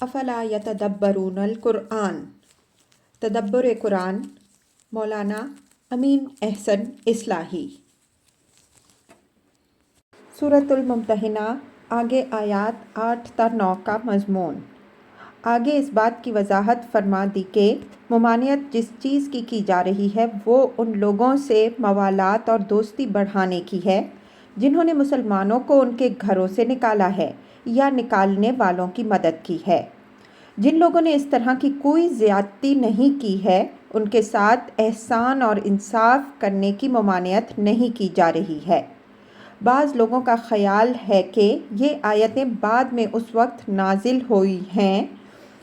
افلا یتدبرون القرآن، تدبر قرآن، مولانا امین احسن اصلاحی۔ سورۃ الممتحنہ، آگے آیات 8 تا 9 کا مضمون۔ آگے اس بات کی وضاحت فرما دی کہ ممانعت جس چیز کی جا رہی ہے وہ ان لوگوں سے موالات اور دوستی بڑھانے کی ہے جنہوں نے مسلمانوں کو ان کے گھروں سے نکالا ہے یا نکالنے والوں کی مدد کی ہے۔ جن لوگوں نے اس طرح کی کوئی زیادتی نہیں کی ہے ان کے ساتھ احسان اور انصاف کرنے کی ممانعت نہیں کی جا رہی ہے۔ بعض لوگوں کا خیال ہے کہ یہ آیتیں بعد میں اس وقت نازل ہوئی ہیں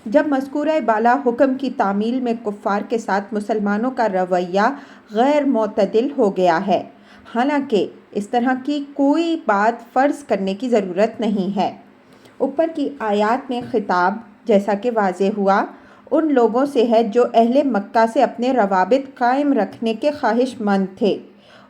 جب مذکورہ بالا حکم کی تعمیل میں کفار کے ساتھ مسلمانوں کا رویہ غیر معتدل ہو گیا ہے، حالانکہ اس طرح کی کوئی بات فرض کرنے کی ضرورت نہیں ہے۔ اوپر کی آیات میں خطاب، جیسا کہ واضح ہوا، ان لوگوں سے ہے جو اہل مکہ سے اپنے روابط قائم رکھنے کے خواہش مند تھے۔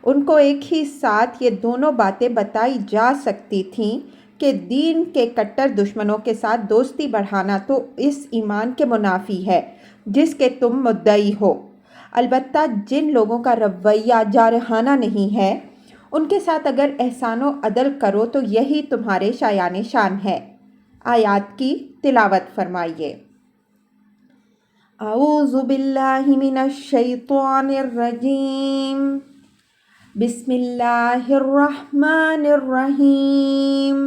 ان کو ایک ہی ساتھ یہ دونوں باتیں بتائی جا سکتی تھیں کہ دین کے کٹر دشمنوں کے ساتھ دوستی بڑھانا تو اس ایمان کے منافی ہے جس کے تم مدعی ہو، البتہ جن لوگوں کا رویہ جارحانہ نہیں ہے ان کے ساتھ اگر احسان و عدل کرو تو یہی تمہارے شایان شان ہے۔ آیات کی تلاوت فرمائیے۔ اعوذ باللہ من الشیطان الرجیم، بسم اللہ الرحمن الرحیم۔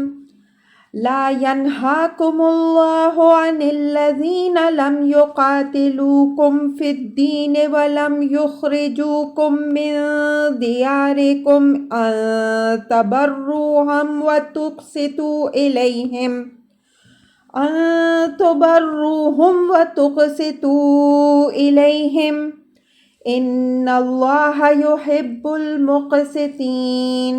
لا ینہاکم اللہ عن الذین لم یقاتلوکم فی الدین ولم یخرجوکم من دیارکم ان تبروہم وتقسطوا الیہم ان اللہ یحب المقسطین۔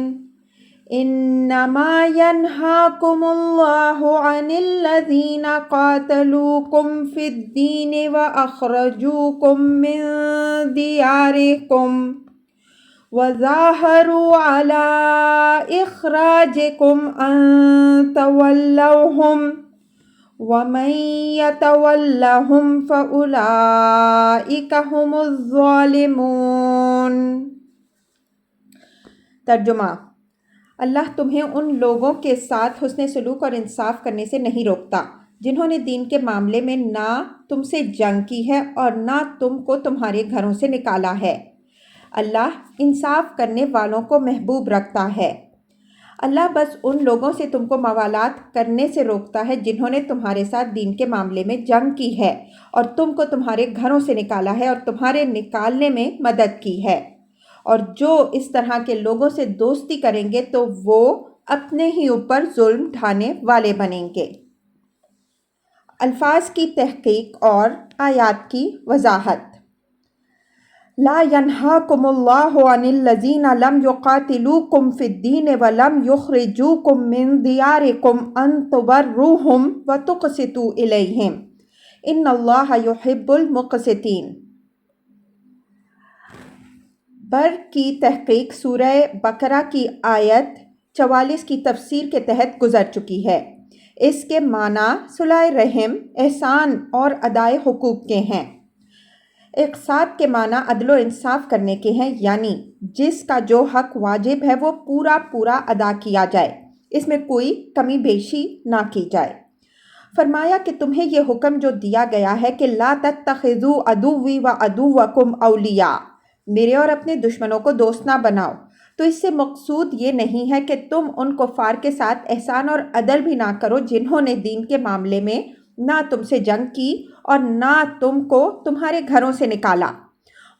انما ینہاکم اللہ عن الذین قاتلوکم فی الدین واخرجوکم من دیارکم وظاہروا علی اخراجکم ان تولوہم وَمَن يَتَوَلَّهُمْ فَأُولَئِكَ هُمُ الظَّالِمُونَ۔ ترجمہ: اللہ تمہیں ان لوگوں کے ساتھ حسن سلوک اور انصاف کرنے سے نہیں روکتا جنہوں نے دین کے معاملے میں نہ تم سے جنگ کی ہے اور نہ تم کو تمہارے گھروں سے نکالا ہے۔ اللہ انصاف کرنے والوں کو محبوب رکھتا ہے۔ اللہ بس ان لوگوں سے تم کو موالات کرنے سے روکتا ہے جنہوں نے تمہارے ساتھ دین کے معاملے میں جنگ کی ہے اور تم کو تمہارے گھروں سے نکالا ہے اور تمہارے نکالنے میں مدد کی ہے، اور جو اس طرح کے لوگوں سے دوستی کریں گے تو وہ اپنے ہی اوپر ظلم ڈھانے والے بنیں گے۔ الفاظ کی تحقیق اور آیات کی وضاحت۔ لا ینہاکم اللہ عن الذین لم یقاتلوکم فی الدین ولم یخرجوکم من دیارکم ان تبروہم وتقسطوا الیہم ان اللہ یحب المقسطین۔ بر کی تحقیق سورہ بقرہ کی آیت 44 کی تفسیر کے تحت گزر چکی ہے۔ اس کے معنی صلہ رحم، احسان اور ادائے حقوق کے ہیں۔ اقساط کے معنی عدل و انصاف کرنے کے ہیں، یعنی جس کا جو حق واجب ہے وہ پورا ادا کیا جائے، اس میں کوئی کمی بیشی نہ کی جائے۔ فرمایا کہ تمہیں یہ حکم جو دیا گیا ہے کہ لا تتخذوا عدوی وعدوکم اولیاء، میرے اور اپنے دشمنوں کو دوست نہ بناؤ، تو اس سے مقصود یہ نہیں ہے کہ تم ان کفار کے ساتھ احسان اور عدل بھی نہ کرو جنہوں نے دین کے معاملے میں نہ تم سے جنگ کی اور نہ تم کو تمہارے گھروں سے نکالا۔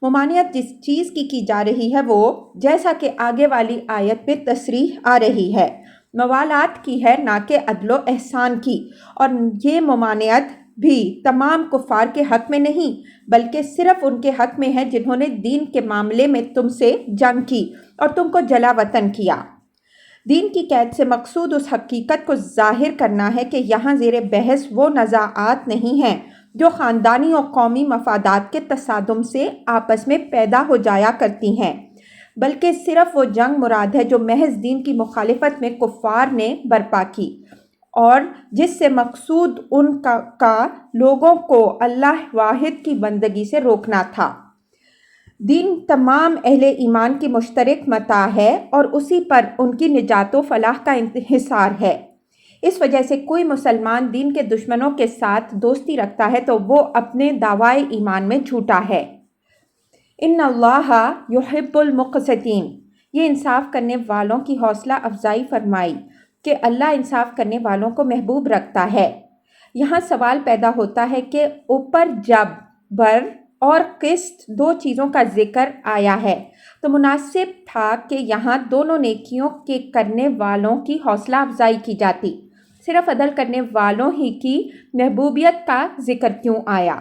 ممانعت جس چیز کی جا رہی ہے وہ، جیسا کہ آگے والی آیت میں تصریح آ رہی ہے، موالات کی ہے، نہ کہ عدل و احسان کی، اور یہ ممانعت بھی تمام کفار کے حق میں نہیں بلکہ صرف ان کے حق میں ہے جنہوں نے دین کے معاملے میں تم سے جنگ کی اور تم کو جلا وطن کیا۔ دین کی قید سے مقصود اس حقیقت کو ظاہر کرنا ہے کہ یہاں زیر بحث وہ نزاعات نہیں ہیں جو خاندانی اور قومی مفادات کے تصادم سے آپس میں پیدا ہو جایا کرتی ہیں، بلکہ صرف وہ جنگ مراد ہے جو محض دین کی مخالفت میں کفار نے برپا کی، اور جس سے مقصود ان کا لوگوں کو اللہ واحد کی بندگی سے روکنا تھا۔ دین تمام اہل ایمان کی مشترک متاع ہے اور اسی پر ان کی نجات و فلاح کا انحصار ہے۔ اس وجہ سے کوئی مسلمان دین کے دشمنوں کے ساتھ دوستی رکھتا ہے تو وہ اپنے دعوی ایمان میں جھوٹا ہے۔ ان اللہ یحب المقسطین، یہ انصاف کرنے والوں کی حوصلہ افزائی فرمائی کہ اللہ انصاف کرنے والوں کو محبوب رکھتا ہے۔ یہاں سوال پیدا ہوتا ہے کہ اوپر جب بر اور قسط دو چیزوں کا ذکر آیا ہے تو مناسب تھا کہ یہاں دونوں نیکیوں کے کرنے والوں کی حوصلہ افزائی کی جاتی، صرف عدل کرنے والوں ہی کی محبوبیت کا ذکر کیوں آیا؟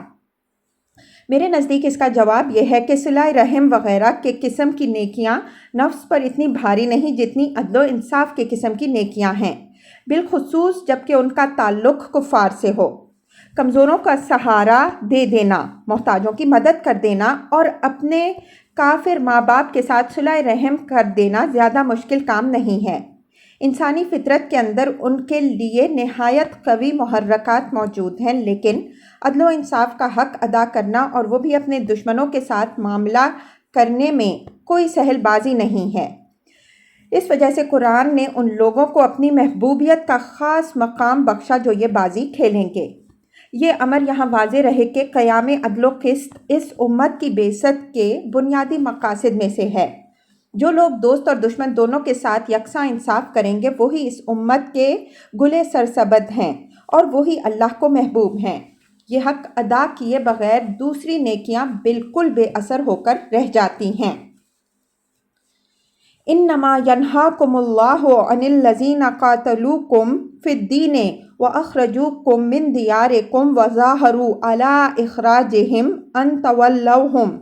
میرے نزدیک اس کا جواب یہ ہے کہ صلہ رحم وغیرہ کے قسم کی نیکیاں نفس پر اتنی بھاری نہیں جتنی عدل و انصاف کے قسم کی نیکیاں ہیں، بالخصوص جب کہ ان کا تعلق کفار سے ہو۔ کمزوروں کا سہارا دے دینا، محتاجوں کی مدد کر دینا اور اپنے کافر ماں باپ کے ساتھ صلہ رحم کر دینا زیادہ مشکل کام نہیں ہے۔ انسانی فطرت کے اندر ان کے لیے نہایت قوی محرکات موجود ہیں، لیکن عدل و انصاف کا حق ادا کرنا اور وہ بھی اپنے دشمنوں کے ساتھ معاملہ کرنے میں کوئی سہل بازی نہیں ہے۔ اس وجہ سے قرآن نے ان لوگوں کو اپنی محبوبیت کا خاص مقام بخشا جو یہ بازی کھیلیں گے۔ یہ امر یہاں واضح رہے کہ قیام عدل و قسط اس امت کی بعثت کے بنیادی مقاصد میں سے ہے۔ جو لوگ دوست اور دشمن دونوں کے ساتھ یکساں انصاف کریں گے وہی اس امت کے گلے سرسبد ہیں اور وہی اللہ کو محبوب ہیں۔ یہ حق ادا کیے بغیر دوسری نیکیاں بالکل بے اثر ہو کر رہ جاتی ہیں۔ انما ینہاکم اللہ عن الذین قاتلوکم فی الدین واخرجوکم من دیارکم وظاہروا علی اخراجہم ان تولوہم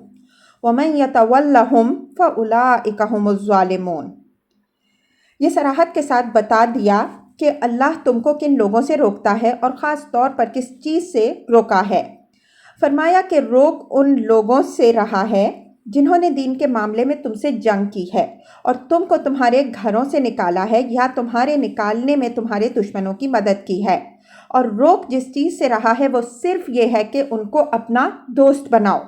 ومن یتولہم فاولئک ھم الظالمون۔ یہ صراحت کے ساتھ بتا دیا کہ اللہ تم کو کن لوگوں سے روکتا ہے اور خاص طور پر کس چیز سے روکا ہے۔ فرمایا کہ روک ان لوگوں سے رہا ہے جنہوں نے دین کے معاملے میں تم سے جنگ کی ہے اور تم کو تمہارے گھروں سے نکالا ہے یا تمہارے نکالنے میں تمہارے دشمنوں کی مدد کی ہے، اور روک جس چیز سے رہا ہے وہ صرف یہ ہے کہ ان کو اپنا دوست بناؤ۔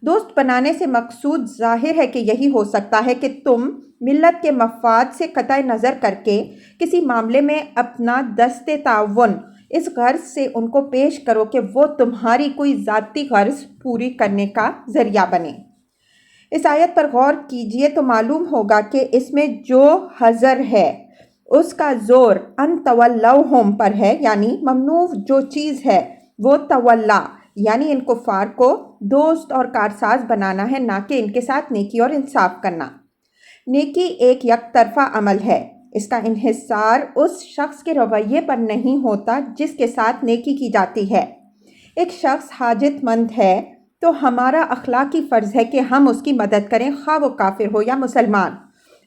دوست بنانے سے مقصود ظاہر ہے کہ یہی ہو سکتا ہے کہ تم ملت کے مفاد سے قطع نظر کر کے کسی معاملے میں اپنا دست تعاون اس غرض سے ان کو پیش کرو کہ وہ تمہاری کوئی ذاتی غرض پوری کرنے کا ذریعہ بنے۔ اس آیت پر غور کیجئے تو معلوم ہوگا کہ اس میں جو حذر ہے اس کا زور ان تولوہم پر ہے، یعنی ممنوع جو چیز ہے وہ تولا، یعنی ان کفار کو دوست اور کارساز بنانا ہے، نہ کہ ان کے ساتھ نیکی اور انصاف کرنا۔ نیکی ایک یک طرفہ عمل ہے، اس کا انحصار اس شخص کے رویے پر نہیں ہوتا جس کے ساتھ نیکی کی جاتی ہے۔ ایک شخص حاجت مند ہے تو ہمارا اخلاقی فرض ہے کہ ہم اس کی مدد کریں، خواہ وہ کافر ہو یا مسلمان،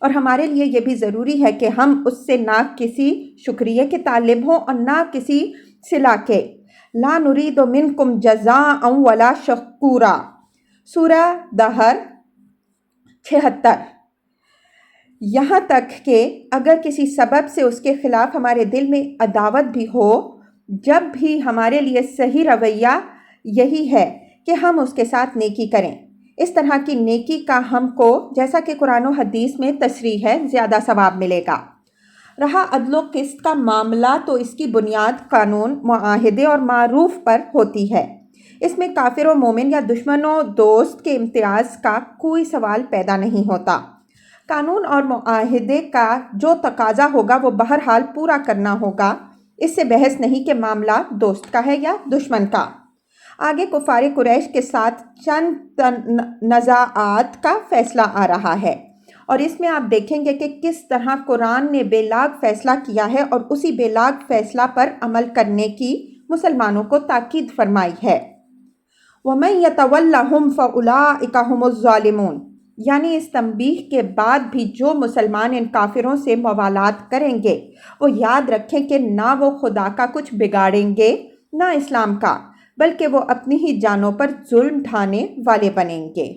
اور ہمارے لیے یہ بھی ضروری ہے کہ ہم اس سے نہ کسی شکریہ کے طالب ہوں اور نہ کسی صلہ کے۔ لا نرید منکم جزاء ولا شکورا، سورہ دہر 76۔ یہاں تک کہ اگر کسی سبب سے اس کے خلاف ہمارے دل میں عداوت بھی ہو، جب بھی ہمارے لیے صحیح رویہ یہی ہے کہ ہم اس کے ساتھ نیکی کریں۔ اس طرح کی نیکی کا ہم کو، جیسا کہ قرآن و حدیث میں تصریح ہے، زیادہ ثواب ملے گا۔ رہا عدل و قسط کا معاملہ تو اس کی بنیاد قانون، معاہدے اور معروف پر ہوتی ہے۔ اس میں کافر و مومن یا دشمن و دوست کے امتیاز کا کوئی سوال پیدا نہیں ہوتا۔ قانون اور معاہدے کا جو تقاضا ہوگا وہ بہرحال پورا کرنا ہوگا، اس سے بحث نہیں کہ معاملہ دوست کا ہے یا دشمن کا۔ آگے کفار قریش کے ساتھ چند تنازعات کا فیصلہ آ رہا ہے، اور اس میں آپ دیکھیں گے کہ کس طرح قرآن نے بے لاگ فیصلہ کیا ہے اور اسی بے لاگ فیصلہ پر عمل کرنے کی مسلمانوں کو تاکید فرمائی ہے۔ وَمَن يَتَوَلَّهُمْ فَأُولَئِكَ هُمُ الظَّالِمُونَ، یعنی اس تنبیہ کے بعد بھی جو مسلمان ان کافروں سے موالات کریں گے وہ یاد رکھیں کہ نہ وہ خدا کا کچھ بگاڑیں گے نہ اسلام کا، بلکہ وہ اپنی ہی جانوں پر ظلم ڈھانے والے بنیں گے۔